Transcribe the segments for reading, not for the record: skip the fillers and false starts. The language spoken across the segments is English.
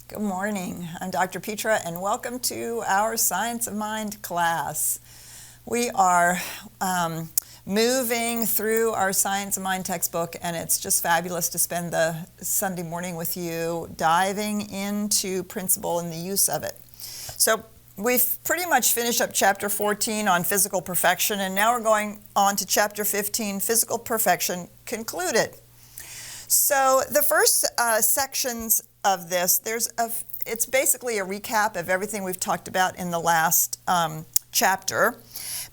Good morning. I'm Dr. Petra, and welcome to our Science of Mind class. We are moving through our Science of Mind textbook, and it's just fabulous to spend the Sunday morning with you diving into principle and the use of it. So we've pretty much finished up chapter 14 on physical perfection, and now we're going on to chapter 15, physical perfection concluded. So the first sections of this, it's basically a recap of everything we've talked about in the last chapter,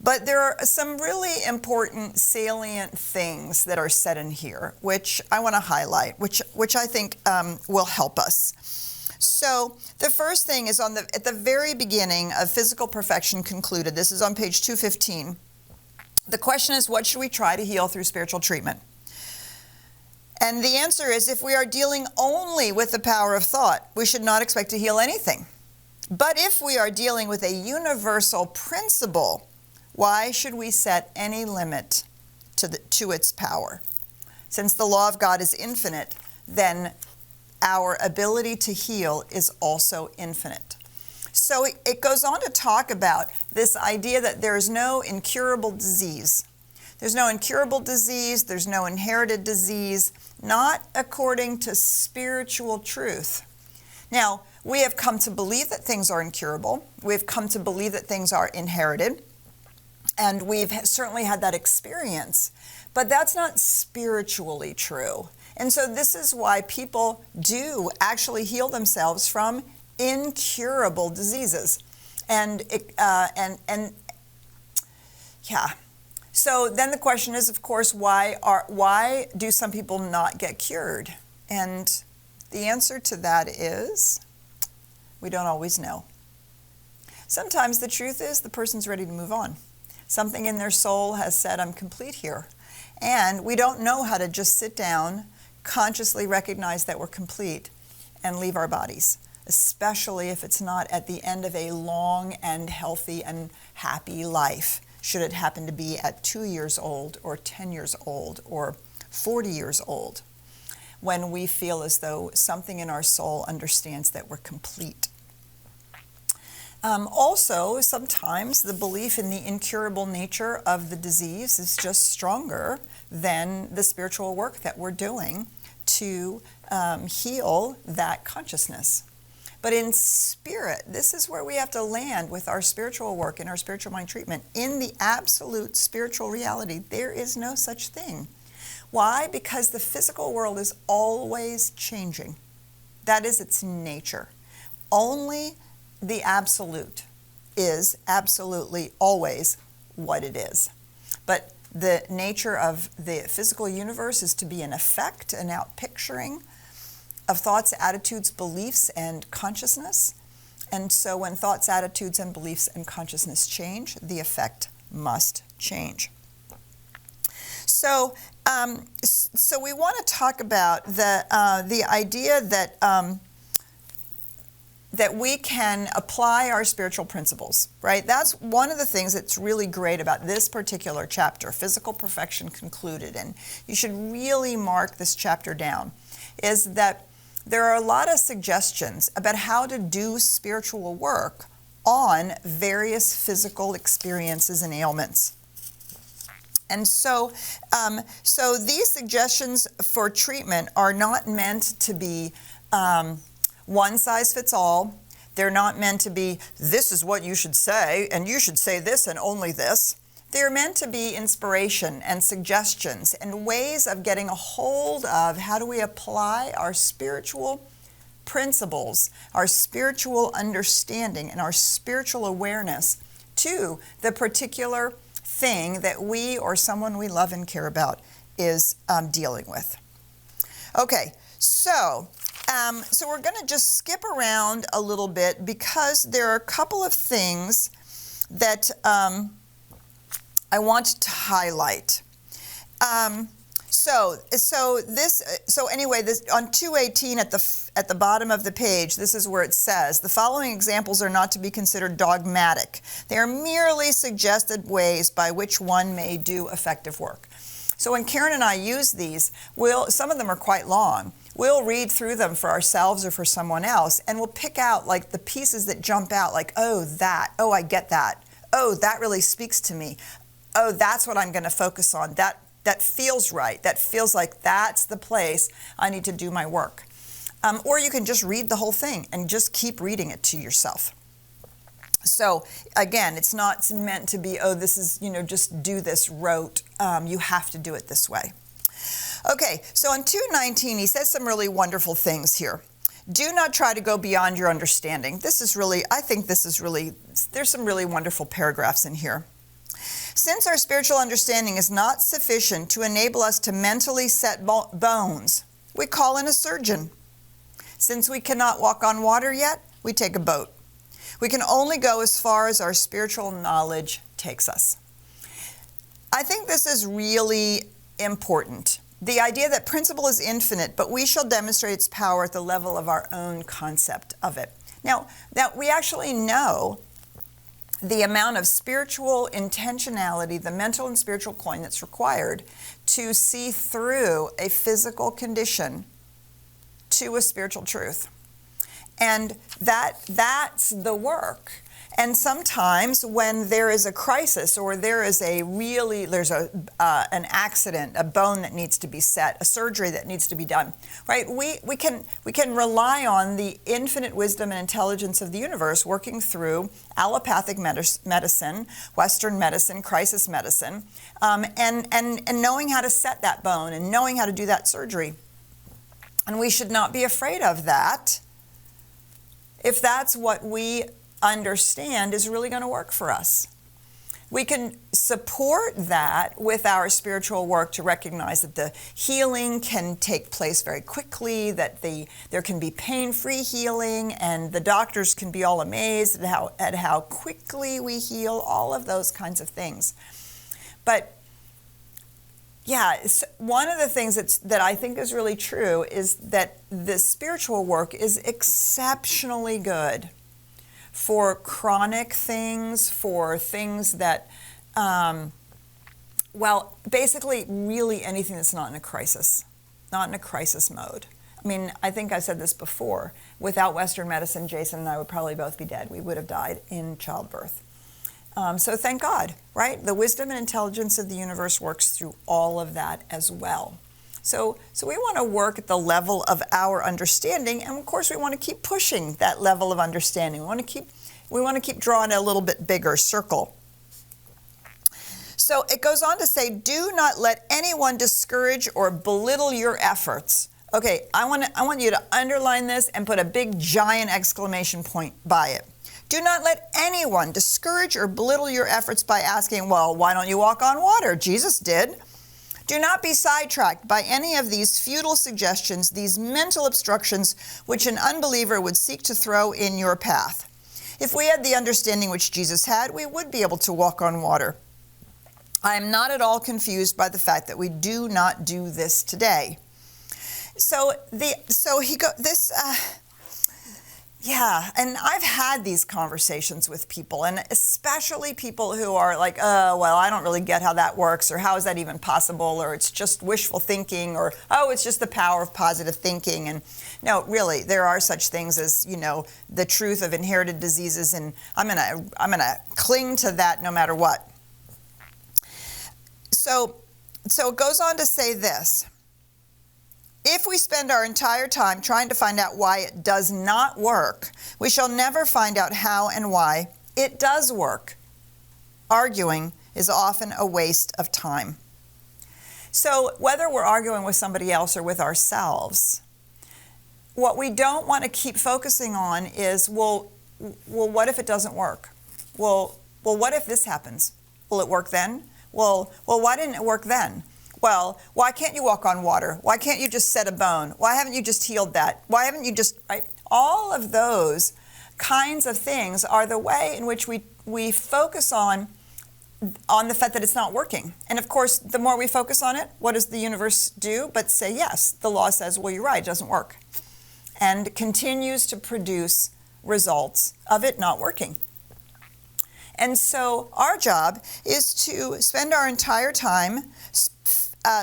but there are some really important salient things that are said in here, which I want to highlight, which I think will help us. So the first thing is at the very beginning of Physical Perfection Concluded. This is on page 215. The question is, what should we try to heal through spiritual treatment? And the answer is, if we are dealing only with the power of thought, we should not expect to heal anything. But if we are dealing with a universal principle, why should we set any limit to its power? Since the law of God is infinite, then our ability to heal is also infinite. So it goes on to talk about this idea that there is no incurable disease. There's no incurable disease, there's no inherited disease, not according to spiritual truth. Now, we have come to believe that things are incurable. We've come to believe that things are inherited. And we've certainly had that experience. But that's not spiritually true. And so this is why people do actually heal themselves from incurable diseases. So then the question is, of course, why do some people not get cured? And the answer to that is, we don't always know. Sometimes the truth is the person's ready to move on. Something in their soul has said, I'm complete here. And we don't know how to just sit down, consciously recognize that we're complete, and leave our bodies, especially if it's not at the end of a long and healthy and happy life. Should it happen to be at 2 years old or 10 years old or 40 years old, when we feel as though something in our soul understands that we're complete. Also, sometimes the belief in the incurable nature of the disease is just stronger than the spiritual work that we're doing to heal that consciousness. But in spirit, this is where we have to land with our spiritual work and our spiritual mind treatment. In the absolute spiritual reality, there is no such thing. Why? Because the physical world is always changing. That is its nature. Only the absolute is absolutely always what it is. But the nature of the physical universe is to be an effect, an outpicturing of thoughts, attitudes, beliefs, and consciousness. And so when thoughts, attitudes, and beliefs and consciousness change, the effect must change. So we want to talk about the idea that we can apply our spiritual principles, right? That's one of the things that's really great about this particular chapter, Physical Perfection Concluded, and you should really mark this chapter down, is that there are a lot of suggestions about how to do spiritual work on various physical experiences and ailments. And so these suggestions for treatment are not meant to be one size fits all. They're not meant to be, this is what you should say, and you should say this and only this. They're meant to be inspiration and suggestions and ways of getting a hold of how do we apply our spiritual principles, our spiritual understanding, and our spiritual awareness to the particular thing that we or someone we love and care about is dealing with. Okay, so we're going to just skip around a little bit because there are a couple of things that I want to highlight. So anyway, this on 218 at the bottom of the page, this is where it says, the following examples are not to be considered dogmatic. They are merely suggested ways by which one may do effective work. So when Karen and I use these, some of them are quite long. we'll read through them for ourselves or for someone else, and we'll pick out like the pieces that jump out, like, oh, I get that. Oh, that really speaks to me. Oh, that's what I'm going to focus on. That feels right. That feels like that's the place I need to do my work. Or you can just read the whole thing and just keep reading it to yourself. So again, it's not meant to be, oh, this is, just do this rote. You have to do it this way. Okay, so on 2:19, he says some really wonderful things here. Do not try to go beyond your understanding. There's some really wonderful paragraphs in here. Since our spiritual understanding is not sufficient to enable us to mentally set bones, we call in a surgeon. Since we cannot walk on water yet, we take a boat. We can only go as far as our spiritual knowledge takes us. I think this is really important. The idea that principle is infinite, but we shall demonstrate its power at the level of our own concept of it. Now, that we actually know the amount of spiritual intentionality, the mental and spiritual coin that's required to see through a physical condition to a spiritual truth. And that's the work. And sometimes when there is a crisis or there's an accident, a bone that needs to be set, a surgery that needs to be done, right? We can rely on the infinite wisdom and intelligence of the universe working through allopathic medicine, Western medicine, crisis medicine, and knowing how to set that bone and knowing how to do that surgery. And we should not be afraid of that if that's what we understand is really going to work for us. We can support that with our spiritual work to recognize that the healing can take place very quickly, that there can be pain-free healing, and the doctors can be all amazed at how quickly we heal, all of those kinds of things. But yeah, one of the things that I think is really true is that the spiritual work is exceptionally good for chronic things, for things that, basically really anything that's not in a crisis mode. I mean, I think I said this before. Without Western medicine, Jason and I would probably both be dead. We would have died in childbirth. So thank God, right? The wisdom and intelligence of the universe works through all of that as well. So we want to work at the level of our understanding, and of course we want to keep pushing that level of understanding. We want to keep drawing a little bit bigger circle. So it goes on to say, do not let anyone discourage or belittle your efforts. Okay, I want you to underline this and put a big giant exclamation point by it. Do not let anyone discourage or belittle your efforts by asking, well, why don't you walk on water? Jesus did. Do not be sidetracked by any of these futile suggestions, these mental obstructions which an unbeliever would seek to throw in your path. If we had the understanding which Jesus had, we would be able to walk on water. I am not at all confused by the fact that we do not do this today. And I've had these conversations with people, and especially people who are like, I don't really get how that works, or how is that even possible, or it's just wishful thinking, or, it's just the power of positive thinking. And no, really, there are such things as, the truth of inherited diseases, and I'm gonna cling to that no matter what. So it goes on to say this. If we spend our entire time trying to find out why it does not work, we shall never find out how and why it does work. Arguing is often a waste of time. So whether we're arguing with somebody else or with ourselves, what we don't want to keep focusing on is, well, what if it doesn't work? Well, what if this happens? Will it work then? Well, why didn't it work then? Well, why can't you walk on water? Why can't you just set a bone? Why haven't you just healed that? Why haven't you just, right? All of those kinds of things are the way in which we focus on the fact that it's not working. And of course, the more we focus on it, what does the universe do but say, yes, the law says, well, you're right, it doesn't work. And continues to produce results of it not working. And so our job is to spend our entire time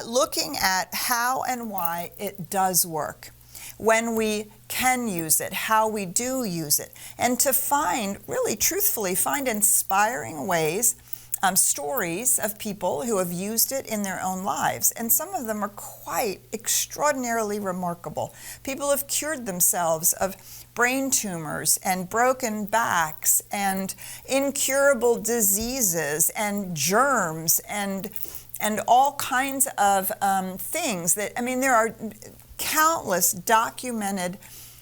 looking at how and why it does work. when we can use it, how we do use it, and to find, really truthfully, find inspiring ways, stories of people who have used it in their own lives. And some of them are quite extraordinarily remarkable. People have cured themselves of brain tumors and broken backs and incurable diseases and germs and all kinds of things that, I mean, there are countless documented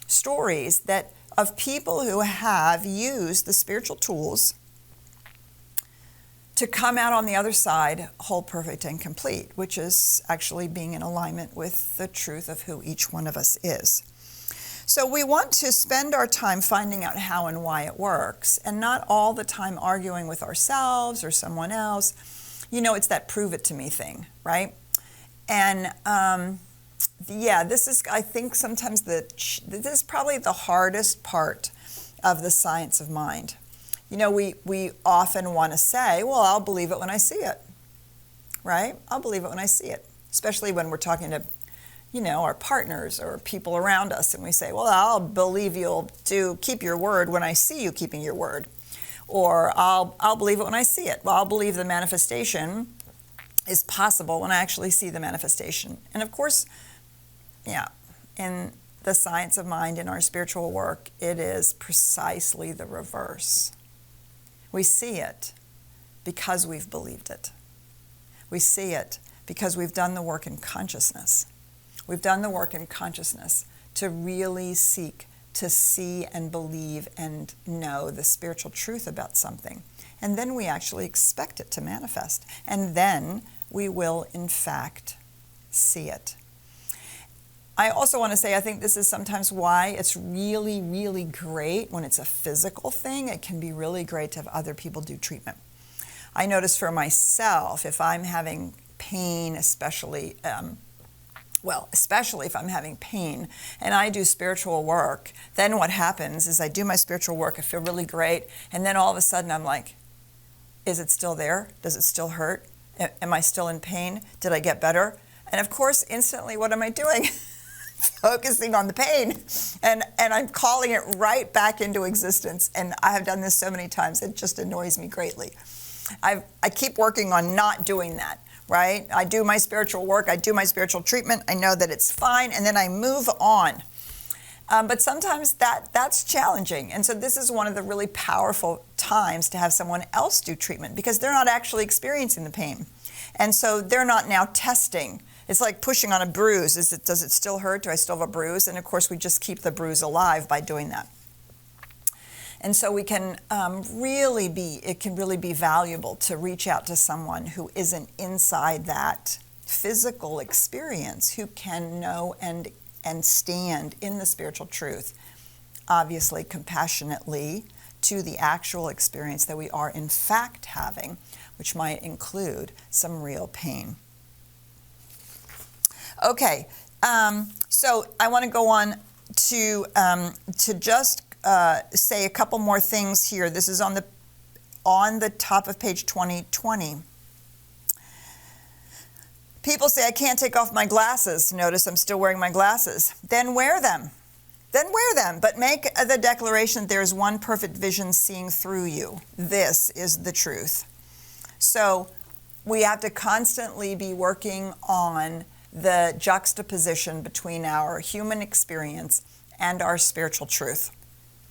stories that of people who have used the spiritual tools to come out on the other side whole, perfect, and complete, which is actually being in alignment with the truth of who each one of us is. So we want to spend our time finding out how and why it works, and not all the time arguing with ourselves or someone else. You know, it's that prove it to me thing, right? And yeah, this is, I think sometimes this is probably the hardest part of the science of mind. You know, we often want to say, well, I'll believe it when I see it, right? I'll believe it when I see it, especially when we're talking to, you know, our partners or people around us, and we say, well, I'll believe you'll keep your word when I see you keeping your word, or I'll believe it when I see it. Well, I'll believe the manifestation is possible when I actually see the manifestation. And of course, yeah, in the science of mind, in our spiritual work, it is precisely the reverse. We see it because we've believed it. We see it because we've done the work in consciousness. We've done the work in consciousness to really seek to see and believe and know the spiritual truth about something. And then we actually expect it to manifest. And then we will, in fact, see it. I also want to say, I think this is sometimes why it's really, really great when it's a physical thing. It can be really great to have other people do treatment. I notice for myself, if I'm having pain, especially if I'm having pain and I do spiritual work, then what happens is I do my spiritual work, I feel really great, and then all of a sudden I'm like, is it still there? Does it still hurt? Am I still in pain? Did I get better? And of course, instantly, what am I doing? Focusing on the pain, and I'm calling it right back into existence. And I have done this so many times, it just annoys me greatly. I keep working on not doing that, right? I do my spiritual work, I do my spiritual treatment, I know that it's fine, and then I move on. But sometimes that's challenging. And so this is one of the really powerful times to have someone else do treatment, because they're not actually experiencing the pain. And so they're not now testing. It's like pushing on a bruise. Does it still hurt? Do I still have a bruise? And of course, we just keep the bruise alive by doing that. And so we can it can really be valuable to reach out to someone who isn't inside that physical experience, who can know and stand in the spiritual truth, obviously compassionately, to the actual experience that we are in fact having, which might include some real pain. Okay, so I want to go on to just say a couple more things here. This is on the top of page 2020. People say, I can't take off my glasses. Notice I'm still wearing my glasses. Then wear them. But make the declaration, there is one perfect vision seeing through you. This is the truth. So we have to constantly be working on the juxtaposition between our human experience and our spiritual truth.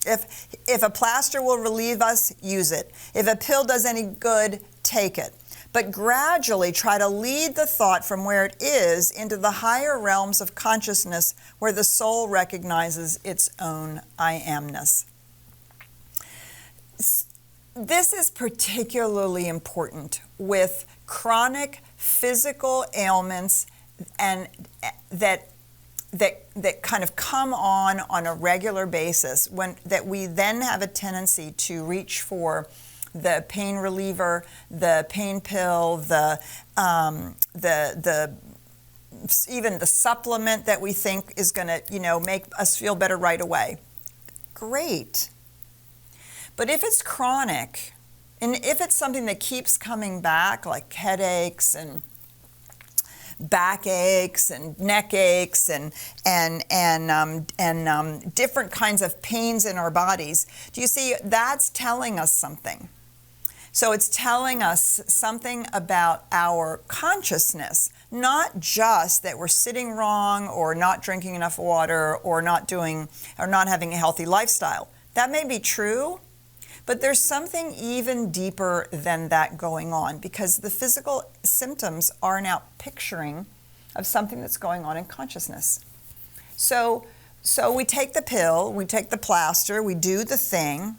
If a plaster will relieve us, use it. If a pill does any good, take it. But gradually try to lead the thought from where it is into the higher realms of consciousness where the soul recognizes its own I amness. This is particularly important with chronic physical ailments and that kind of come on a regular basis, that we then have a tendency to reach for the pain reliever, the pain pill, even the supplement that we think is going to, make us feel better right away. Great. But if it's chronic, and if it's something that keeps coming back, like headaches and back aches and neck aches and different kinds of pains in our bodies. Do you see? That's telling us something. So it's telling us something about our consciousness, not just that we're sitting wrong or not drinking enough water or not having a healthy lifestyle. That may be true, but there's something even deeper than that going on, because the physical symptoms are now picturing of something that's going on in consciousness. So we take the pill, we take the plaster, we do the thing,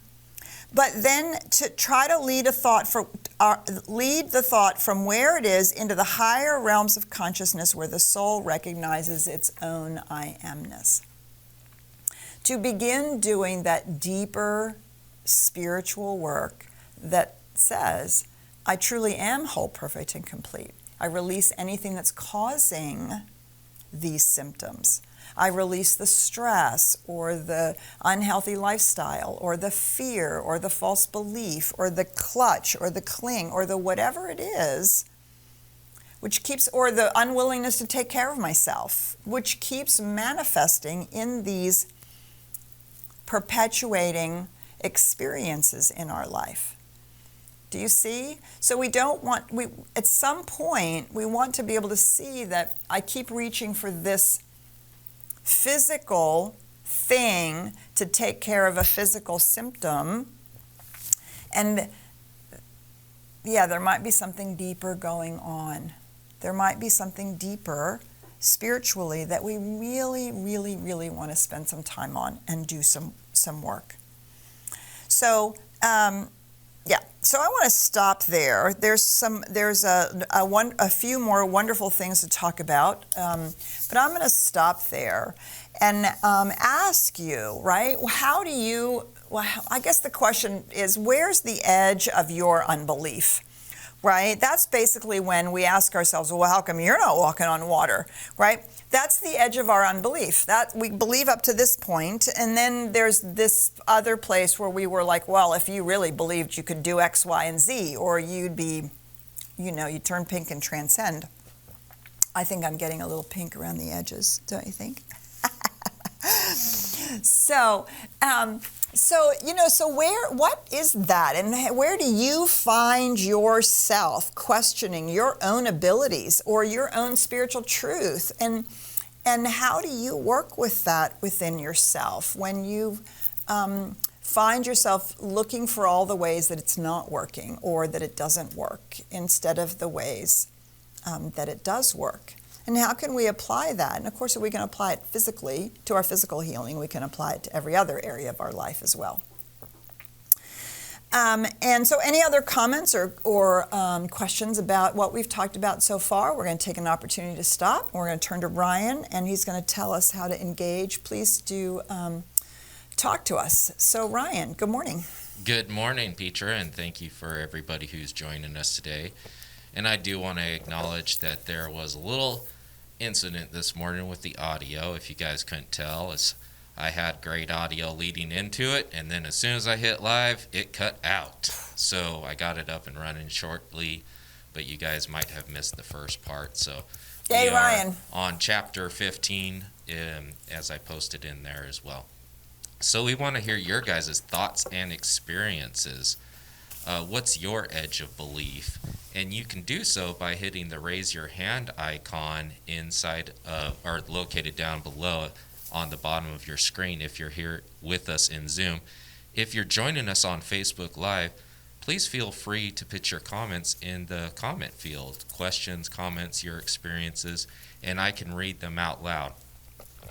but then to try to lead the thought from where it is into the higher realms of consciousness where the soul recognizes its own I amness. To begin doing that deeper spiritual work that says, I truly am whole, perfect, and complete. I release anything that's causing these symptoms. I release the stress or the unhealthy lifestyle or the fear or the false belief or the clutch or the cling or the whatever it is, or the unwillingness to take care of myself, which keeps manifesting in these perpetuating experiences in our life. Do you see? So at some point, we want to be able to see that I keep reaching for this physical thing to take care of a physical symptom. And yeah, there might be something deeper going on. There might be something deeper spiritually that we really, really, really want to spend some time on and do some work. So, So I want to stop there. There's a few more wonderful things to talk about, but I'm going to stop there and ask you, right? I guess the question is, where's the edge of your unbelief? Right? That's basically when we ask ourselves, well, how come you're not walking on water? Right? That's the edge of our unbelief. That we believe up to this point, and then there's this other place where we were like, well, if you really believed you could do X, Y, and Z, or you'd be, you'd turn pink and transcend. I think I'm getting a little pink around the edges, don't you think? What is that? And where do you find yourself questioning your own abilities or your own spiritual truth? And how do you work with that within yourself when you find yourself looking for all the ways that it's not working or that it doesn't work instead of the ways that it does work? And how can we apply that? And of course, if we can apply it physically to our physical healing, we can apply it to every other area of our life as well. And so any other comments or questions about what we've talked about so far? We're going to take an opportunity to stop. We're going to turn to Ryan, and he's going to tell us how to engage. Please do talk to us. So Ryan, good morning. Good morning, Petra, and thank you for everybody who's joining us today. And I do want to acknowledge that there was a little incident this morning with the audio. If you guys couldn't tell, I had great audio leading into it, and then as soon as I hit live, it cut out. So I got it up and running shortly, but you guys might have missed the first part. So Yay, we Ryan. are on chapter 15, as I posted in there as well. So we want to hear your guys' thoughts and experiences. What's your edge of belief? And you can do so by hitting the raise your hand icon inside or located down below on the bottom of your screen if you're here with us in Zoom. If you're joining us on Facebook Live, please feel free to put your comments in the comment field. Questions, comments, your experiences, and I can read them out loud.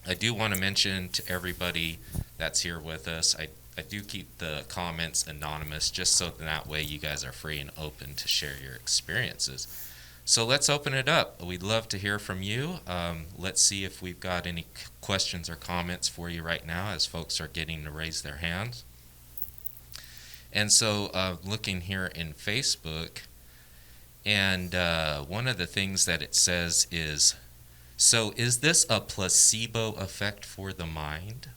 I do want to mention to everybody that's here with us, I do keep the comments anonymous just so that way you guys are free and open to share your experiences. So let's open it up. We'd love to hear from you. Let's see if we've got any questions or comments for you right now as folks are getting to raise their hands. And so looking here in Facebook, and one of the things that it says is, so is this a placebo effect for the mind?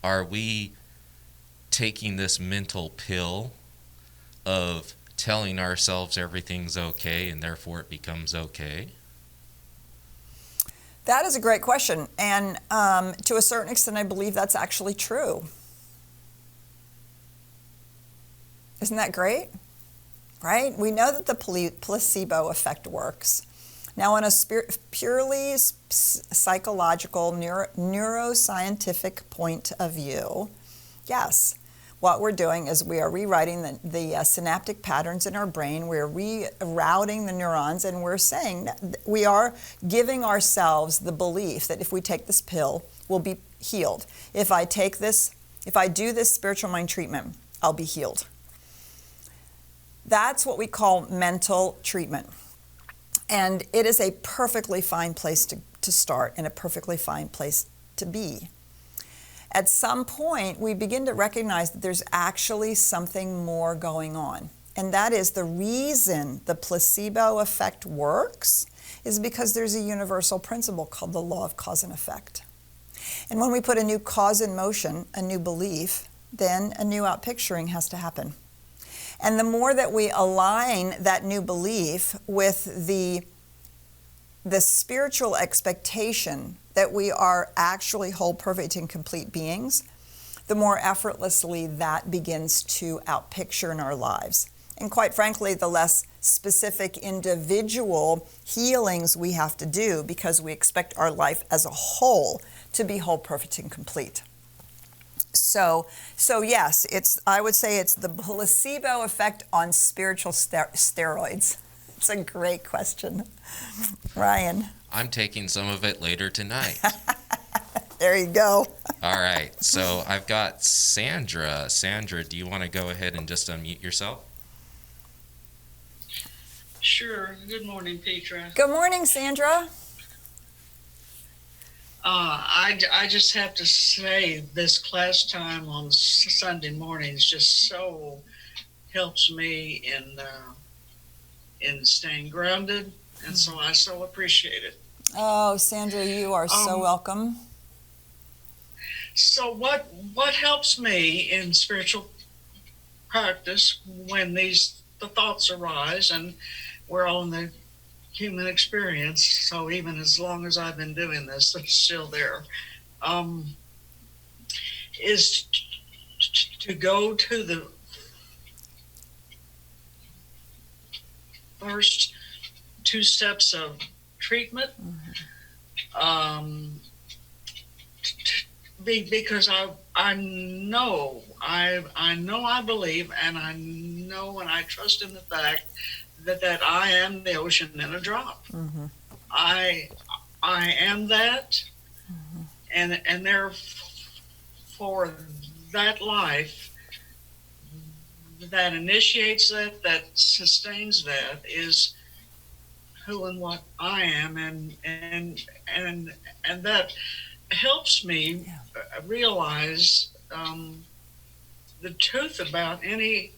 Are we taking this mental pill of telling ourselves everything's okay and therefore it becomes okay? That is a great question. And to a certain extent, I believe that's actually true. Isn't that great? Right? We know that the placebo effect works. Now, on a purely psychological, neuroscientific point of view, yes, what we're doing is we are rewriting the synaptic patterns in our brain. We're rerouting the neurons, and we're saying we are giving ourselves the belief that if we take this pill, we'll be healed. If I do this spiritual mind treatment, I'll be healed. That's what we call mental treatment. And it is a perfectly fine place to start and a perfectly fine place to be. At some point, we begin to recognize that there's actually something more going on. And that is the reason the placebo effect works is because there's a universal principle called the law of cause and effect. And when we put a new cause in motion, a new belief, then a new outpicturing has to happen. And the more that we align that new belief with the spiritual expectation that we are actually whole, perfect, and complete beings, the more effortlessly that begins to outpicture in our lives. And quite frankly, the less specific individual healings we have to do because we expect our life as a whole to be whole, perfect, and complete. So yes, I would say it's the placebo effect on spiritual steroids. It's a great question. Ryan. I'm taking some of it later tonight. There you go. All right, so I've got Sandra. Sandra, do you want to go ahead and just unmute yourself? Sure. Good morning, Petra. Good morning, Sandra. I just have to say this class time on Sunday mornings just so helps me in staying grounded, and so I so appreciate it. Oh, Sandra, you are so welcome. So what helps me in spiritual practice when the thoughts arise, and we're all in the human experience, so even as long as I've been doing this, they're still there, is to go to the first 2 steps of treatment, because I know I believe, and I know and I trust in the fact that I am the ocean in a drop. I am that, and therefore that life that initiates that sustains that is who and what I am, and that helps me realize the truth about any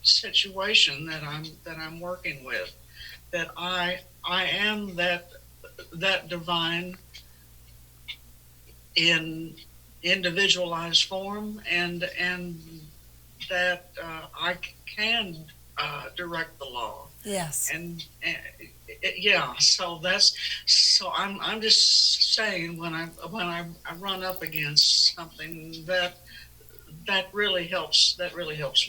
situation that I'm working with, that I am that divine in individualized form, and that I can direct the law. Yes. And yeah, so I'm just saying when I run up against something that really helps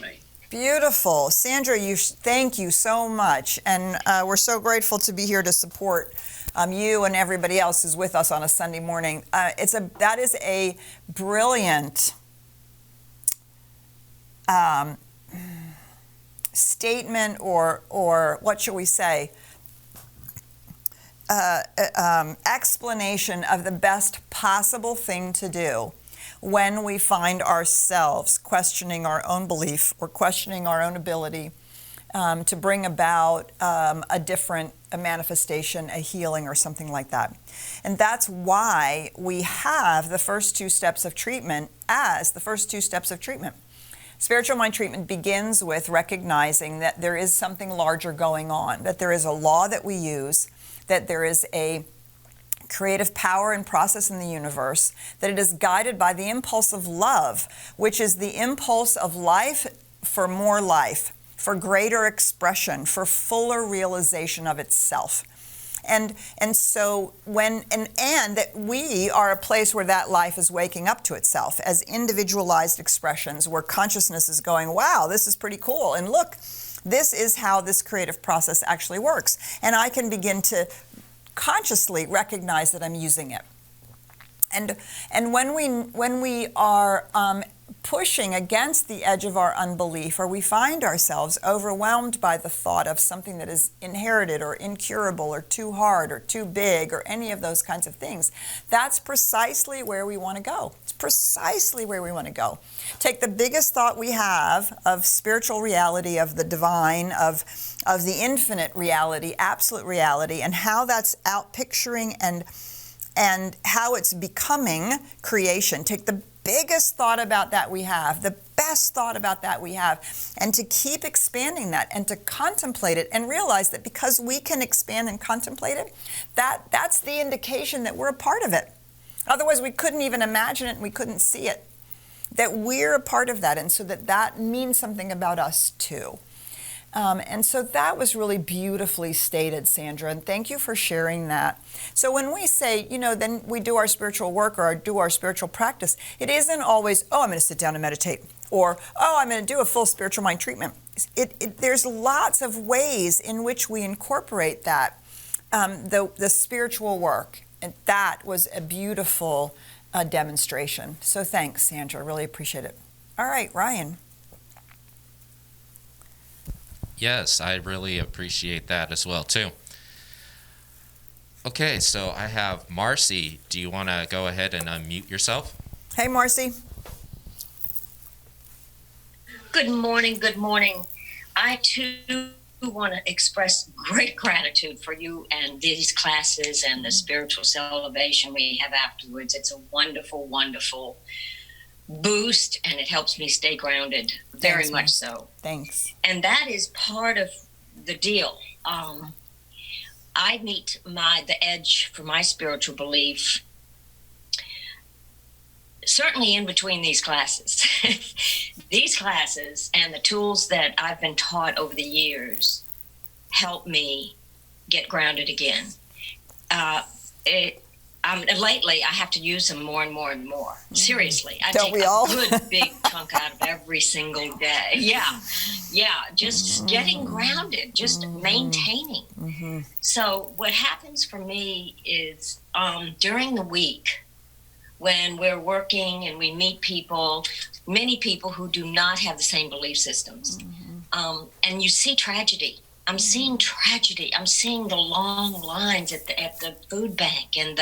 me. Beautiful. Sandra, thank you so much. And we're so grateful to be here to support you and everybody else who's with us on a Sunday morning. That is a brilliant statement, or what shall we say, explanation of the best possible thing to do when we find ourselves questioning our own belief or questioning our own ability to bring about a manifestation, a healing, or something like that. And that's why we have the first 2 steps of treatment as the first 2 steps of treatment. Spiritual mind treatment begins with recognizing that there is something larger going on, that there is a law that we use, that there is a creative power and process in the universe, that it is guided by the impulse of love, which is the impulse of life for more life, for greater expression, for fuller realization of itself. And so and that we are a place where that life is waking up to itself as individualized expressions, where consciousness is going, wow, this is pretty cool. And look, this is how this creative process actually works. And I can begin to consciously recognize that I'm using it. And when we are pushing against the edge of our unbelief, or we find ourselves overwhelmed by the thought of something that is inherited or incurable or too hard or too big or any of those kinds of things, that's precisely where we want to go. It's precisely where we want to go. Take the biggest thought we have of spiritual reality, of the divine, of the infinite reality, absolute reality, and how that's out picturing and how it's becoming creation. Take the biggest thought about that we have, the best thought about that we have, and to keep expanding that and to contemplate it and realize that because we can expand and contemplate it, that's the indication that we're a part of it. Otherwise, we couldn't even imagine it and we couldn't see it. That we're a part of that, and so that means something about us too. And so that was really beautifully stated, Sandra, and thank you for sharing that. So when we say, then we do our spiritual work or do our spiritual practice, it isn't always, I'm going to sit down and meditate, or, I'm going to do a full spiritual mind treatment. There's lots of ways in which we incorporate that, the spiritual work, and that was a beautiful demonstration. So thanks, Sandra, really appreciate it. All right, Ryan. Yes, I really appreciate that as well, too. Okay, so I have Marcy. Do you want to go ahead and unmute yourself? Hey, Marcy. Good morning, good morning. I, too, want to express great gratitude for you and these classes and the spiritual celebration we have afterwards. It's a wonderful, wonderful boost, and it helps me stay grounded, very Thanks, much so. Thanks. And that is part of the deal. I meet the edge for my spiritual belief certainly in between these classes. These classes and the tools that I've been taught over the years help me get grounded again. Lately, I have to use them more and more and more. Seriously, I Don't take we a all? good big chunk out of every single day. Yeah, just getting grounded, just maintaining. So what happens for me is during the week when we're working and we meet people, many people who do not have the same belief systems, and you see tragedy. I'm seeing tragedy. I'm seeing the long lines at the food bank and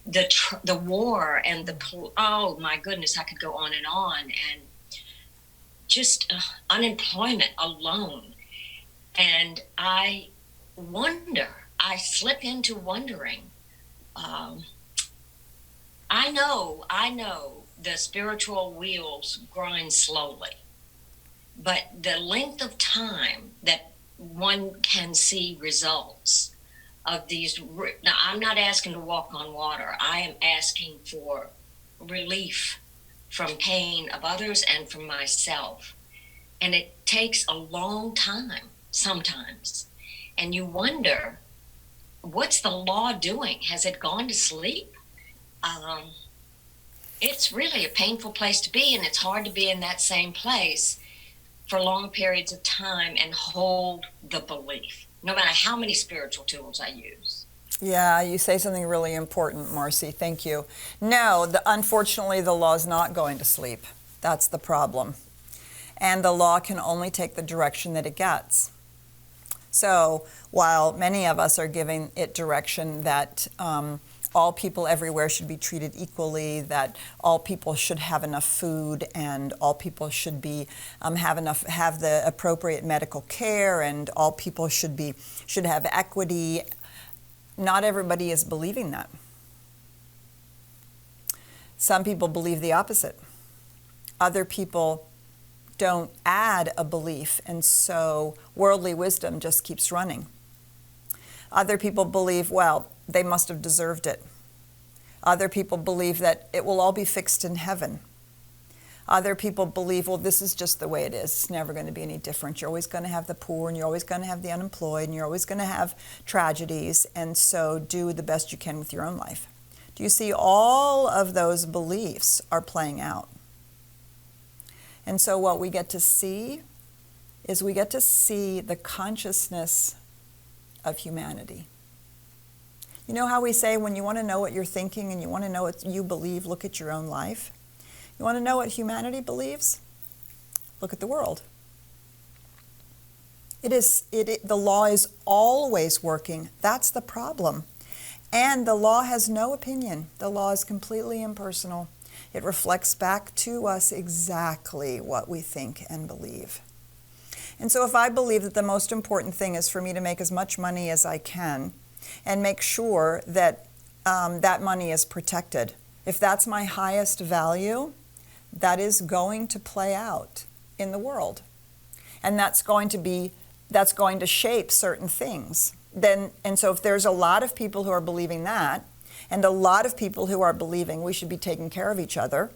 the war and oh my goodness, I could go on, and just unemployment alone. And I slip into wondering. I know the spiritual wheels grind slowly, but the length of time that one can see results of these. Now, I'm not asking to walk on water. I am asking for relief from pain of others and from myself. And it takes a long time sometimes. And you wonder, what's the law doing? Has it gone to sleep? It's really a painful place to be, and it's hard to be in that same place for long periods of time and hold the belief, no matter how many spiritual tools I use. Yeah, you say something really important, Marcy. Thank you. No, unfortunately, the law is not going to sleep. That's the problem. And the law can only take the direction that it gets. So while many of us are giving it direction that all people everywhere should be treated equally, that all people should have enough food, and all people should be have the appropriate medical care, and all people should have equity. Not everybody is believing that. Some people believe the opposite. Other people don't add a belief, and so worldly wisdom just keeps running. Other people believe, well, they must have deserved it. Other people believe that it will all be fixed in heaven. Other people believe, well, this is just the way it is. It's never going to be any different. You're always going to have the poor, and you're always going to have the unemployed, and you're always going to have tragedies, and so do the best you can with your own life. Do you see all of those beliefs are playing out? And so what we get to see is we get to see the consciousness of humanity. You know how we say when you want to know what you're thinking and you want to know what you believe, look at your own life? You want to know what humanity believes? Look at the world. The law is always working. That's the problem. And the law has no opinion. The law is completely impersonal. It reflects back to us exactly what we think and believe. And so if I believe that the most important thing is for me to make as much money as I can and make sure that that money is protected, if that's my highest value, that is going to play out in the world. And that's going to shape certain things. And so if there's a lot of people who are believing that, and a lot of people who are believing we should be taking care of each other,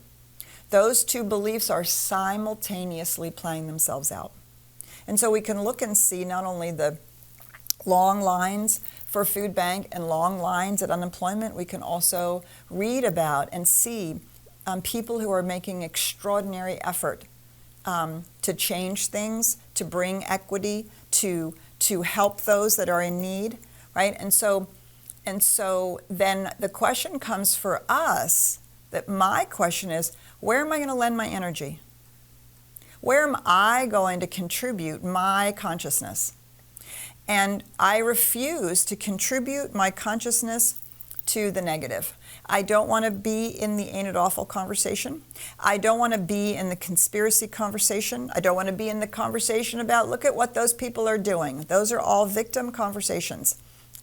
those two beliefs are simultaneously playing themselves out. And so we can look and see not only the long lines for food bank and long lines at unemployment, we can also read about and see people who are making extraordinary effort to change things, to bring equity, to help those that are in need, right? And so then the question comes for us, that my question is, where am I going to lend my energy? Where am I going to contribute my consciousness? And I refuse to contribute my consciousness to the negative. I don't want to be in the ain't it awful conversation. I don't want to be in the conspiracy conversation. I don't want to be in the conversation about look at what those people are doing. Those are all victim conversations.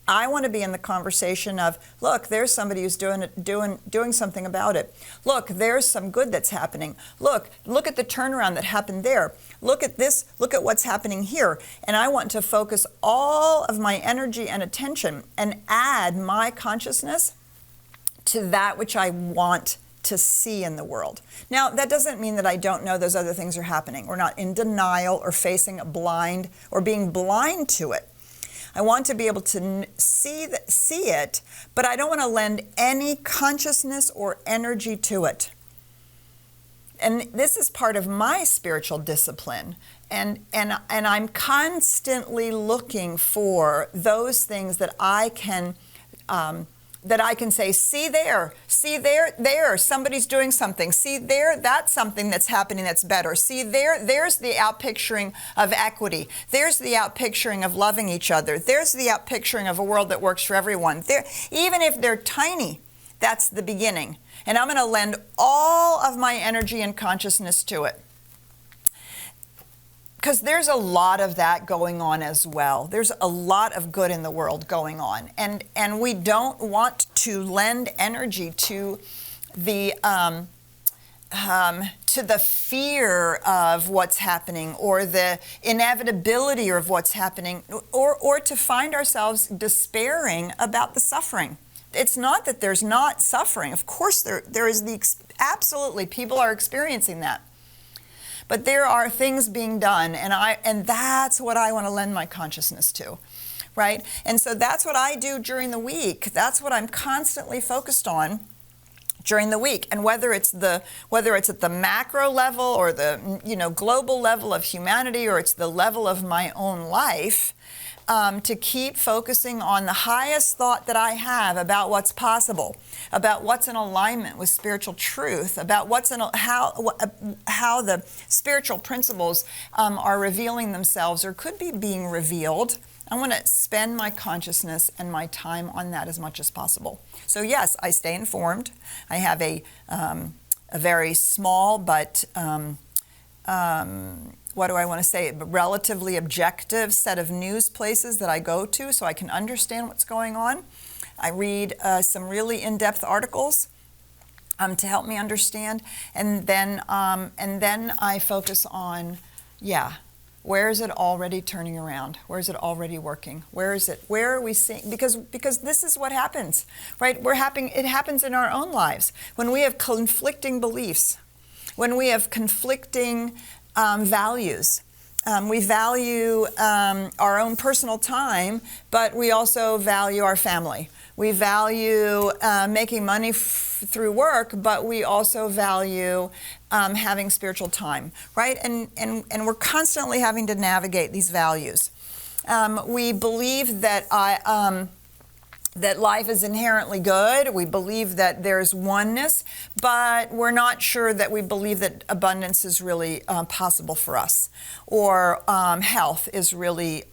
I want to be in the conversation of, look, there's somebody who's doing something about it. Look, there's some good that's happening. Look at the turnaround that happened there. Look at this, look at what's happening here. And I want to focus all of my energy and attention and add my consciousness to that which I want to see in the world. Now, that doesn't mean that I don't know those other things are happening. We're not in denial or facing a blind or being blind to it. I want to be able to see it, but I don't want to lend any consciousness or energy to it. And this is part of my spiritual discipline. And I'm constantly looking for those things that I can say, see there, somebody's doing something. See there, that's something that's happening that's better. See there's the outpicturing of equity. There's the outpicturing of loving each other. There's the outpicturing of a world that works for everyone. There, even if they're tiny, that's the beginning. And I'm going to lend all of my energy and consciousness to it. Because there's a lot of that going on as well. There's a lot of good in the world going on. And we don't want to lend energy to the fear of what's happening or the inevitability of what's happening or to find ourselves despairing about the suffering. It's not that there's not suffering. Of course there is absolutely, people are experiencing that. But there are things being done, and that's what I want to lend my consciousness to, right? And so that's what I do during the week. That's what I'm constantly focused on during the week. And whether it's at the macro level or the global level of humanity, or it's the level of my own life, to keep focusing on the highest thought that I have about what's possible, about what's in alignment with spiritual truth, about how the spiritual principles are revealing themselves or could be being revealed. I want to spend my consciousness and my time on that as much as possible. So yes, I stay informed. I have a very small but what do I want to say, a relatively objective set of news places that I go to so I can understand what's going on. I read some really in-depth articles to help me understand, and then I focus on, where is it already turning around? Where is it already working? Where is it? Where are we seeing? Because this is what happens, right? It happens in our own lives when we have conflicting beliefs. when we have conflicting values. We value our own personal time, but we also value our family. We value making money through work, but we also value having spiritual time, right? And we're constantly having to navigate these values. We believe that that life is inherently good. We believe that there's oneness, but we're not sure that we believe that abundance is really possible for us, or health is really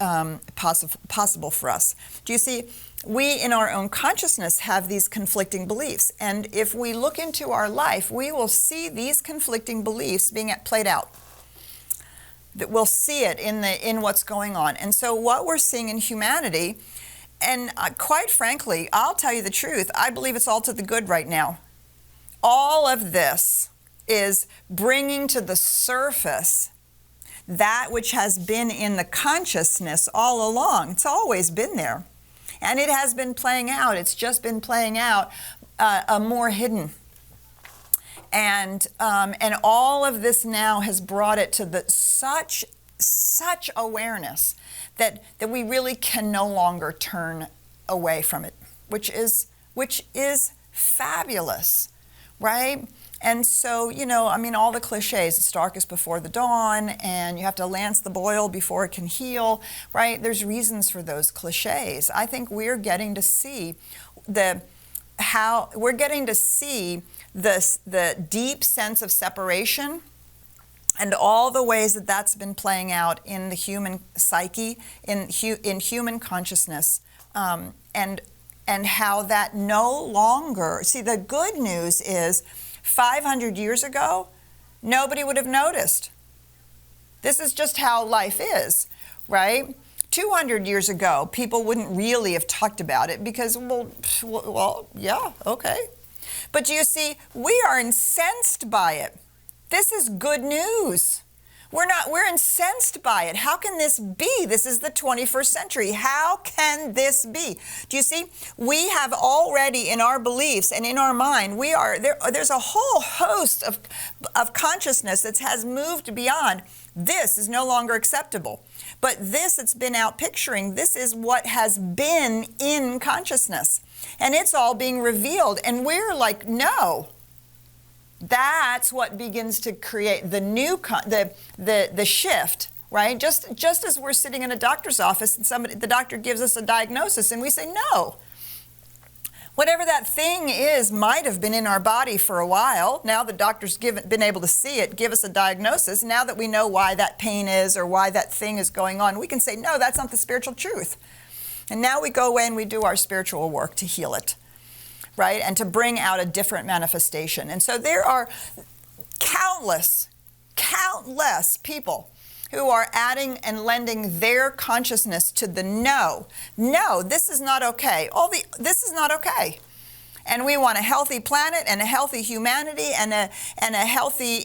possible for us. Do you see? We, in our own consciousness, have these conflicting beliefs. And if we look into our life, we will see these conflicting beliefs being played out. That we'll see it in what's going on. And so what we're seeing in humanity, and quite frankly, I'll tell you the truth, I believe it's all to the good right now. All of this is bringing to the surface that which has been in the consciousness all along. It's always been there. And it has been playing out. It's just been playing out more hidden. And all of this now has brought it to such awareness that we really can no longer turn away from it, which is fabulous, right? And so, all the cliches, it's darkest before the dawn, and you have to lance the boil before it can heal, right? There's reasons for those cliches. I think we're getting to see the deep sense of separation and all the ways that that's been playing out in the human psyche, in human consciousness, and how that no longer, see, the good news is 500 years ago, nobody would have noticed. This is just how life is, right? 200 years ago, people wouldn't really have talked about it because, well, yeah, okay. But you see, we are incensed by it. This is good news. We're incensed by it. How can this be? This is the 21st century. How can this be? Do you see? We have already in our beliefs and in our mind, there's a whole host of consciousness that has moved beyond. This is no longer acceptable. But this it's been out picturing, this is what has been in consciousness. And it's all being revealed. And we're like, no. That's what begins to create the new, the shift, right? Just as we're sitting in a doctor's office and the doctor gives us a diagnosis and we say, no. Whatever that thing is might have been in our body for a while. Now the doctor's been able to see it, give us a diagnosis. Now that we know why that pain is or why that thing is going on, we can say, no, that's not the spiritual truth. And now we go away and we do our spiritual work to heal it. Right? And to bring out a different manifestation. And so there are countless people who are adding and lending their consciousness to the no. No, this is not okay. This is not okay. And we want a healthy planet and a healthy humanity and a healthy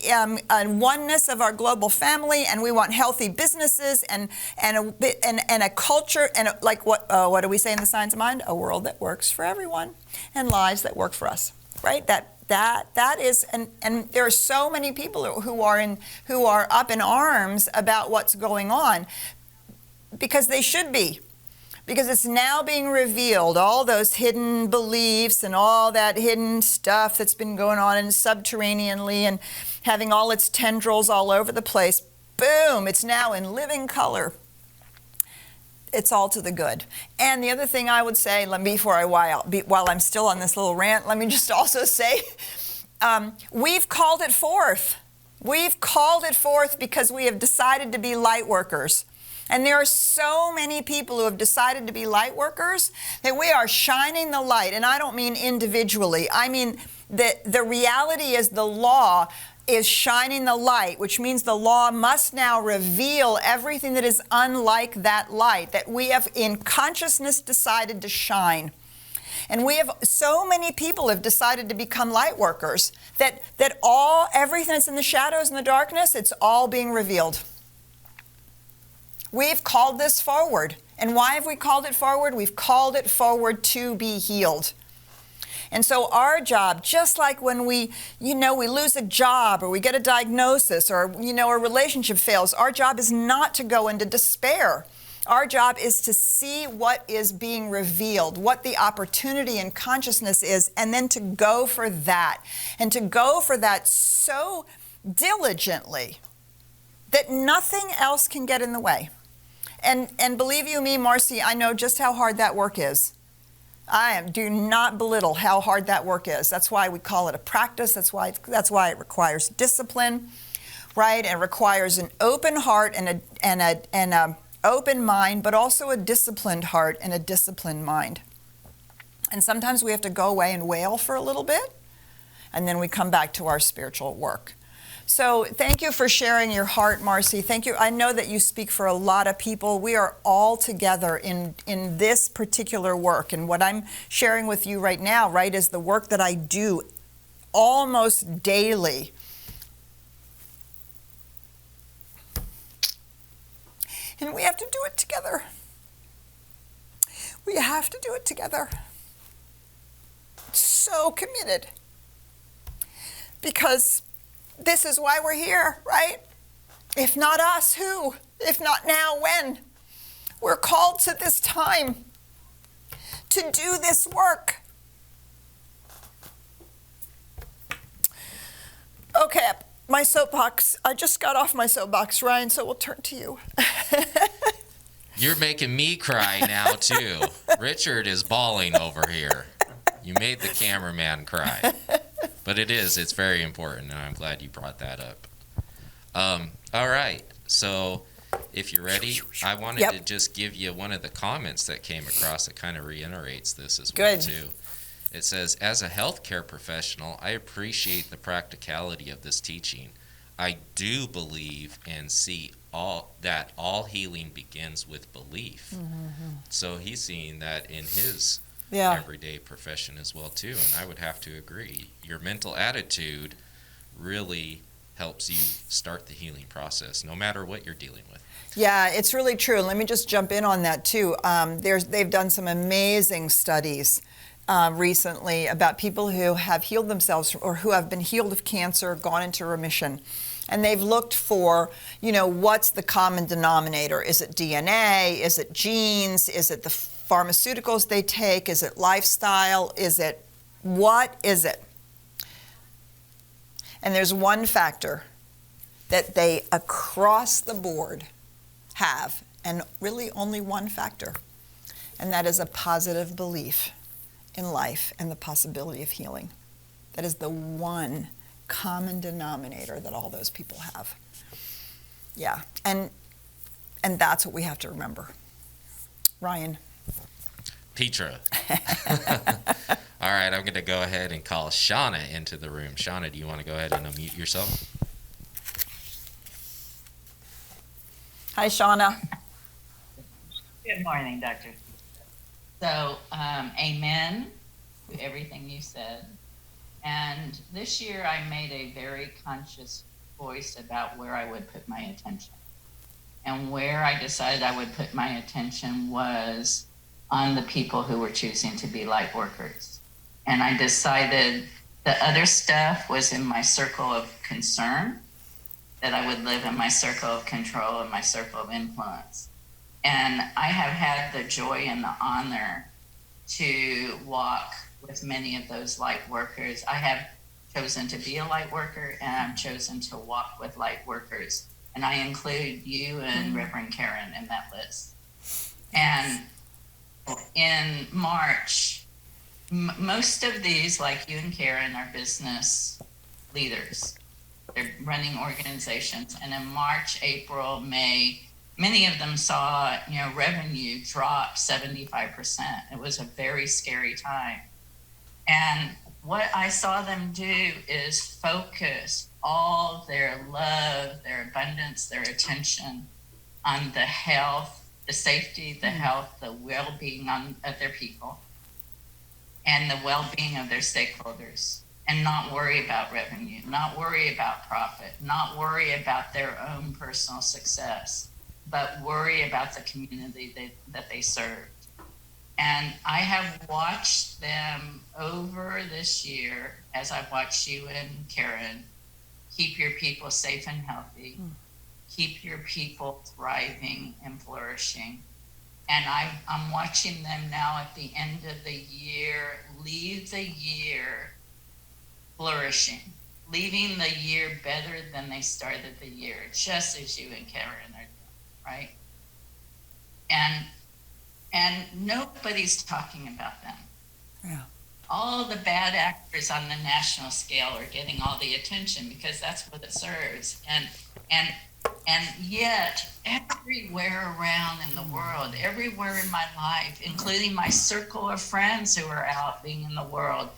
oneness of our global family, and we want healthy businesses and a culture and what do we say in the Science of Mind? A world that works for everyone and lives that work for us, right? That is, and there are so many people who are up in arms about what's going on because they should be. Because it's now being revealed, all those hidden beliefs and all that hidden stuff that's been going on and subterraneanly and having all its tendrils all over the place. Boom, it's now in living color. It's all to the good. And the other thing I would say, while I'm still on this little rant, let me just also say, we've called it forth. We've called it forth because we have decided to be light workers. And there are so many people who have decided to be light workers that we are shining the light. And I don't mean individually. I mean that the reality is the law is shining the light, which means the law must now reveal everything that is unlike that light that we have in consciousness decided to shine. And so many people have decided to become light workers that everything that's in the shadows and the darkness, it's all being revealed. We've called this forward. And why have we called it forward? We've called it forward to be healed. And so our job, just like when we lose a job or we get a diagnosis or, a relationship fails, our job is not to go into despair. Our job is to see what is being revealed, what the opportunity in consciousness is, and then to go for that. And to go for that so diligently that nothing else can get in the way. And believe you me, Marcy, I know just how hard that work is. Do not belittle how hard that work is. That's why we call it a practice. That's why it requires discipline, right? And it requires an open heart and a open mind, but also a disciplined heart and a disciplined mind. And sometimes we have to go away and wail for a little bit, and then we come back to our spiritual work. So thank you for sharing your heart, Marcy. Thank you. I know that you speak for a lot of people. We are all together in this particular work. And what I'm sharing with you right now, right, is the work that I do almost daily. And we have to do it together. We have to do it together. So committed. Because this is why we're here, right? If not us, who? If not now, when? We're called to this time to do this work. Okay, my soapbox. I just got off my soapbox, Ryan, so we'll turn to you. You're making me cry now, too. Richard is bawling over here. You made the cameraman cry. But it's very important, and I'm glad you brought that up. All right, so if you're ready, I wanted to just give you one of the comments that came across that kind of reiterates this as well, too. It says, as a healthcare professional, I appreciate the practicality of this teaching. I do believe and see that all healing begins with belief. Mm-hmm. So he's seeing that in his everyday profession as well too, and I would have to agree. Your mental attitude really helps you start the healing process, no matter what you're dealing with. Yeah, it's really true. Let me just jump in on that too. They've done some amazing studies recently about people who have healed themselves or who have been healed of cancer, gone into remission. And they've looked for, what's the common denominator? Is it DNA? Is it genes? Is it the pharmaceuticals they take? Is it lifestyle? What is it? And there's one factor that they across the board have, and really only one factor, and that is a positive belief in life and the possibility of healing. That is the one common denominator that all those people have. Yeah, and that's what we have to remember. Ryan. Petra. All right, I'm going to go ahead and call Shauna into the room. Shauna, do you want to go ahead and unmute yourself? Hi, Shauna. Good morning, Doctor. So, amen to everything you said. And this year I made a very conscious choice about where I would put my attention. And where I decided I would put my attention was on the people who were choosing to be light workers. And I decided the other stuff was in my circle of concern, that I would live in my circle of control and my circle of influence. And I have had the joy and the honor to walk with many of those light workers. I have chosen to be a light worker, and I've chosen to walk with light workers. And I include you and Reverend Karen in that list. And in March, most of these, like you and Karen, are business leaders. They're running organizations. And in March, April, May, many of them saw, revenue drop 75%. It was a very scary time. And what I saw them do is focus all their love, their abundance, their attention on the health, the safety, the health, the well-being of their people, and the well-being of their stakeholders, and not worry about revenue, not worry about profit, not worry about their own personal success, but worry about the community that they serve. And I have watched them over this year, as I've watched you and Karen, keep your people safe and healthy, keep your people thriving and flourishing. And I'm watching them now at the end of the year, leave the year flourishing, leaving the year better than they started the year, just as you and Karen are doing, right? And nobody's talking about them. Yeah. All the bad actors on the national scale are getting all the attention because that's what it serves. And yet, everywhere around in the world, everywhere in my life, including my circle of friends who are out being in the world,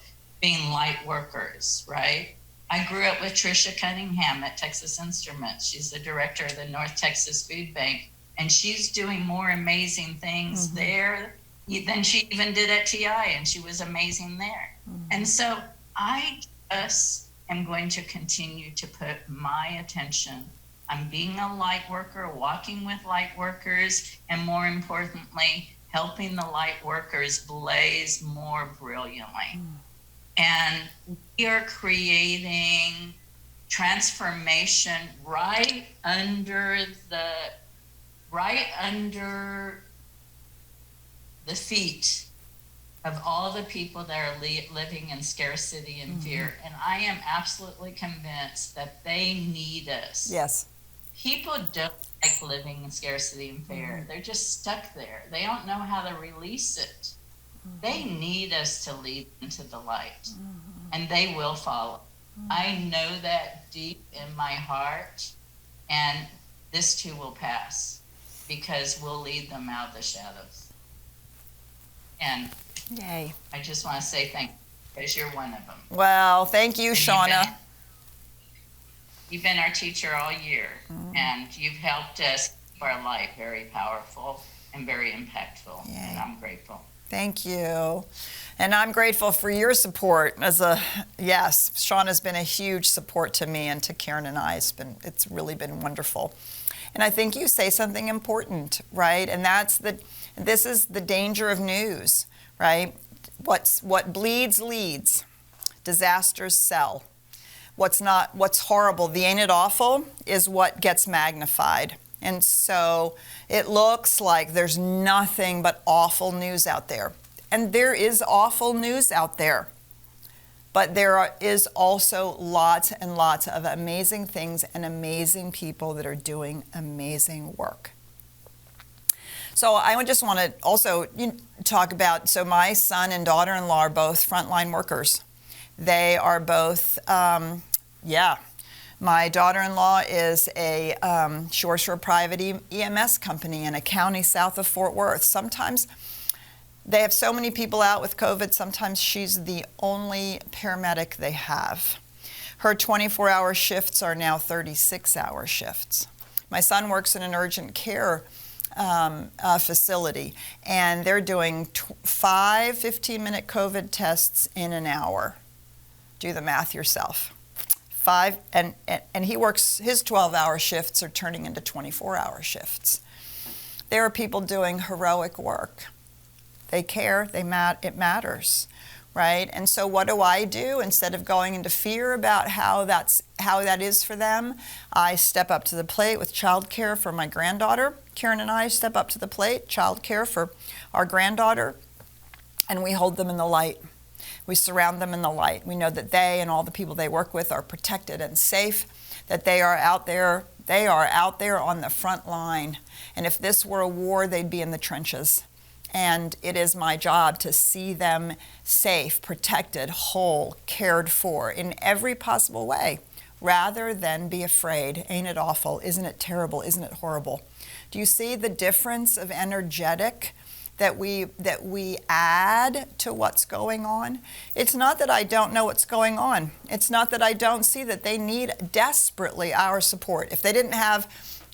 being light workers, right? I grew up with Tricia Cunningham at Texas Instruments. She's the director of the North Texas Food Bank, and she's doing more amazing things there than she even did at TI, and she was amazing there. And so I just am going to continue to put my attention on being a light worker, walking with light workers, and more importantly, helping the light workers blaze more brilliantly. And we are creating transformation right under the feet of all the people that are living in scarcity and fear. And I am absolutely convinced that they need us. Yes. People don't like living in scarcity and fear. They're just stuck there. They don't know how to release it. They need us to lead into the light, and they will follow. I know that deep in my heart, and this too will pass because we'll lead them out of the shadows. And Yay. I just want to say thank you because you're one of them. Well, thank you, And Shauna. You've been our teacher all year, and you've helped us keep our life very powerful and very impactful, and I'm grateful. Thank you. And I'm grateful for your support yes, Shauna's been a huge support to me and to Karen and I. It's really been wonderful. And I think you say something important, right? And this is the danger of news, right? What bleeds leads. Disasters sell. What's horrible, the ain't it awful, is what gets magnified. And so it looks like there's nothing but awful news out there. And there is awful news out there. But there is also lots and lots of amazing things and amazing people that are doing amazing work. So I just want to also talk about, so my son and daughter-in-law are both frontline workers. They are both, my daughter-in-law is a Shore Private EMS company in a county south of Fort Worth. Sometimes they have so many people out with COVID, sometimes she's the only paramedic they have. Her 24-hour shifts are now 36-hour shifts. My son works in an urgent care facility, and they're doing 5 15-minute COVID tests in an hour. Do the math yourself. And he works, his 12-hour shifts are turning into 24-hour shifts. There are people doing heroic work. They care, it matters, right? And so what do? Instead of going into fear about how that is for them, I step up to the plate with childcare for my granddaughter. Karen and I step up to the plate, childcare for our granddaughter, and we hold them in the light. We surround them in the light. We know that they and all the people they work with are protected and safe, that they are out there on the front line. And if this were a war, they'd be in the trenches. And it is my job to see them safe, protected, whole, cared for in every possible way, rather than be afraid. Ain't it awful? Isn't it terrible? Isn't it horrible? Do you see the difference of energetic that we add to what's going on? It's not that I don't know what's going on. It's not that I don't see that they need desperately our support. If they didn't have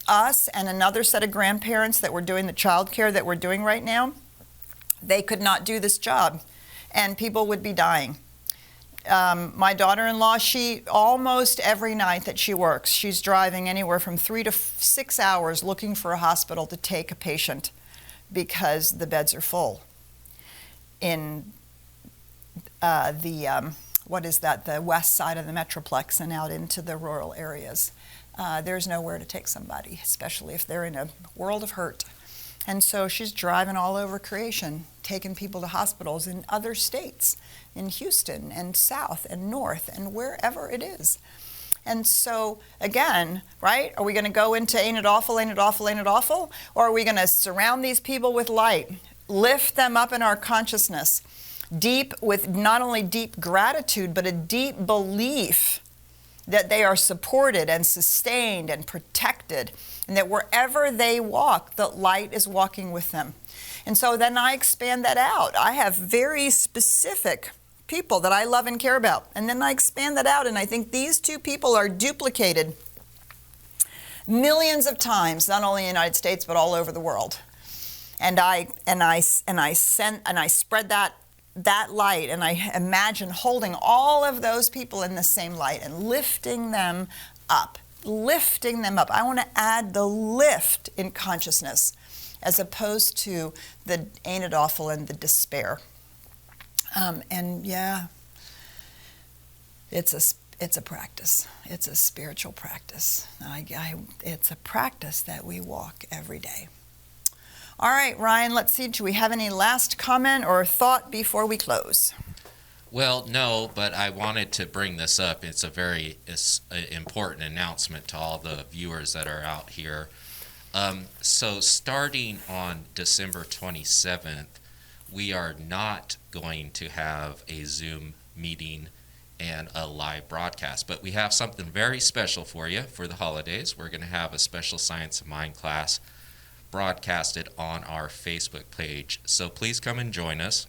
us and another set of grandparents that were doing the child care that we're doing right now, they could not do this job, and people would be dying. My daughter-in-law, she almost every night that she works, she's driving anywhere from 3 to 6 hours looking for a hospital to take a patient, because the beds are full. what is that, the west side of the Metroplex and out into the rural areas. There's nowhere to take somebody, especially if they're in a world of hurt. And so she's driving all over creation, taking people to hospitals in other states, in Houston and south and north and wherever it is. And so, again, right, are we going to go into ain't it awful, ain't it awful, ain't it awful? Or are we going to surround these people with light, lift them up in our consciousness, deep with not only deep gratitude, but a deep belief that they are supported and sustained and protected, and that wherever they walk, the light is walking with them. And so then I expand that out. I have very specific people that I love and care about. And then I expand that out, and I think these two people are duplicated millions of times, not only in the United States, but all over the world. And I spread that light, and I imagine holding all of those people in the same light and lifting them up. I want to add the lift in consciousness as opposed to the ain't it awful and the despair. And yeah, it's a practice. It's a spiritual practice. It's a practice that we walk every day. All right, Ryan, let's see. Do we have any last comment or thought before we close? Well, no, but I wanted to bring this up. It's a very important announcement to all the viewers that are out here. So starting on December 27th, we are not going to have a Zoom meeting and a live broadcast, but we have something very special for you for the holidays. We're going to have a special Science of Mind class broadcasted on our Facebook page. So please come and join us.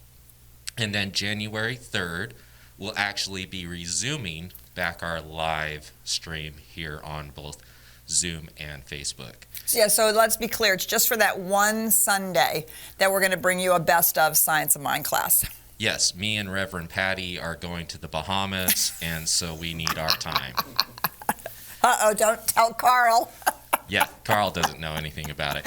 And then January 3rd, we'll actually be resuming back our live stream here on both Zoom and Facebook. Yeah, so let's be clear. It's just for that one Sunday that we're going to bring you a best of Science of Mind class. Yes, me and Reverend Patty are going to the Bahamas, and so we need our time. Uh-oh, don't tell Carl. Yeah, Carl doesn't know anything about it.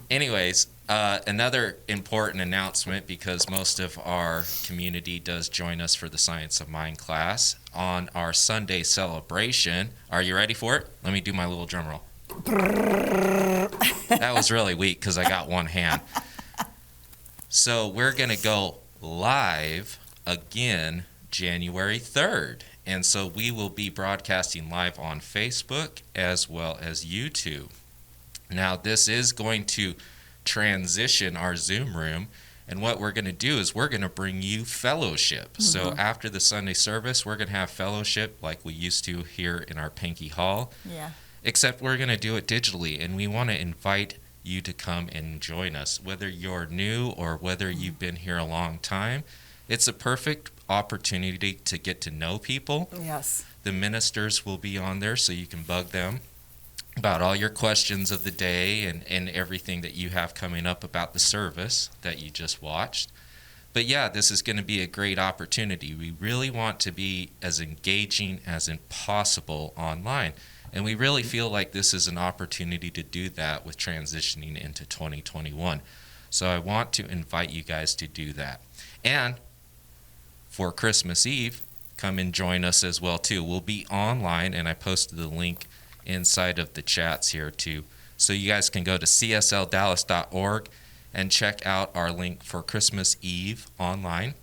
Anyways, another important announcement, because most of our community does join us for the Science of Mind class on our Sunday celebration. Are you ready for it? Let me do my little drum roll. That was really weak because I got one hand. So we're going to go live again January 3rd. And so we will be broadcasting live on Facebook as well as YouTube. Now, this is going to transition our Zoom room, and what we're going to do is we're going to bring you fellowship. Mm-hmm. So after the Sunday service, we're going to have fellowship like we used to here in our Pankey Hall. Yeah. Except we're going to do it digitally, and we want to invite you to come and join us. Whether you're new or whether you've been here a long time, it's a perfect opportunity to get to know people. Yes. The ministers will be on there, so you can bug them about all your questions of the day and everything that you have coming up about the service that you just watched. But yeah, this is going to be a great opportunity. We really want to be as engaging as possible online. And we really feel like this is an opportunity to do that with transitioning into 2021. So I want to invite you guys to do that. And for Christmas Eve, come and join us as well too. We'll be online, and I posted the link inside of the chats here too. So you guys can go to CSLDallas.org and check out our link for Christmas Eve online.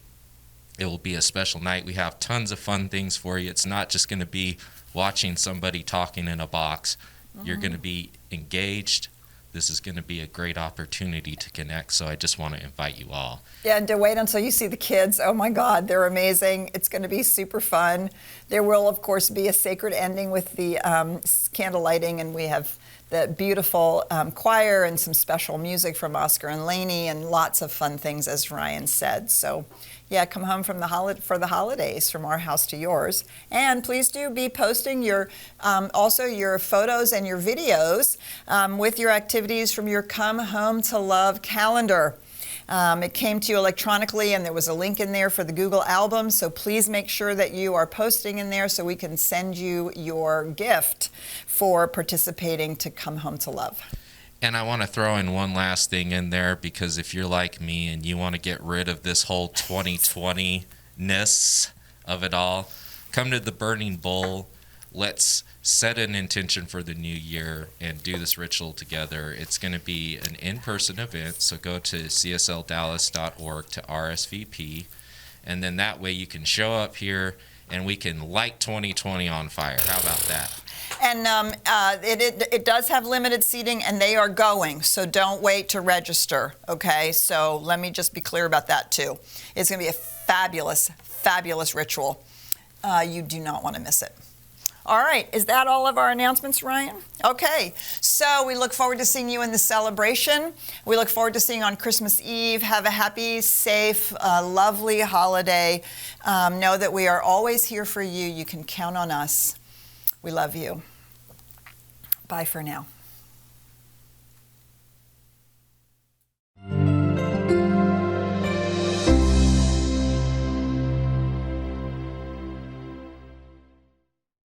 It will be a special night. We have tons of fun things for you. It's not just going to be watching somebody talking in a box. Mm-hmm. You're going to be engaged. This is going to be a great opportunity to connect, so I just want to invite you all. Yeah, and to wait until you see the kids. Oh my God, they're amazing. It's going to be super fun. There will, of course, be a sacred ending with the candle lighting, and we have the beautiful choir and some special music from Oscar and Lainey and lots of fun things, as Ryan said. So yeah, come home from for the holidays from our house to yours. And please do be posting your also your photos and your videos with your activities from your Come Home to Love calendar. It came to you electronically, and there was a link in there for the Google album, so please make sure that you are posting in there so we can send you your gift for participating to Come Home to Love. And I want to throw in one last thing in there, because if you're like me and you want to get rid of this whole 2020-ness of it all, come to the Burning Bowl. Let's set an intention for the new year and do this ritual together. It's going to be an in-person event, so go to CSLDallas.org to RSVP, and then that way you can show up here and we can light 2020 on fire. How about that? And it does have limited seating, and they are going, so don't wait to register, okay? So let me just be clear about that too. It's going to be a fabulous, fabulous ritual. You do not want to miss it. All right, is that all of our announcements, Ryan? Okay, so we look forward to seeing you in the celebration. We look forward to seeing you on Christmas Eve. Have a happy, safe, lovely holiday. Know that we are always here for you. You can count on us. We love you. Bye for now.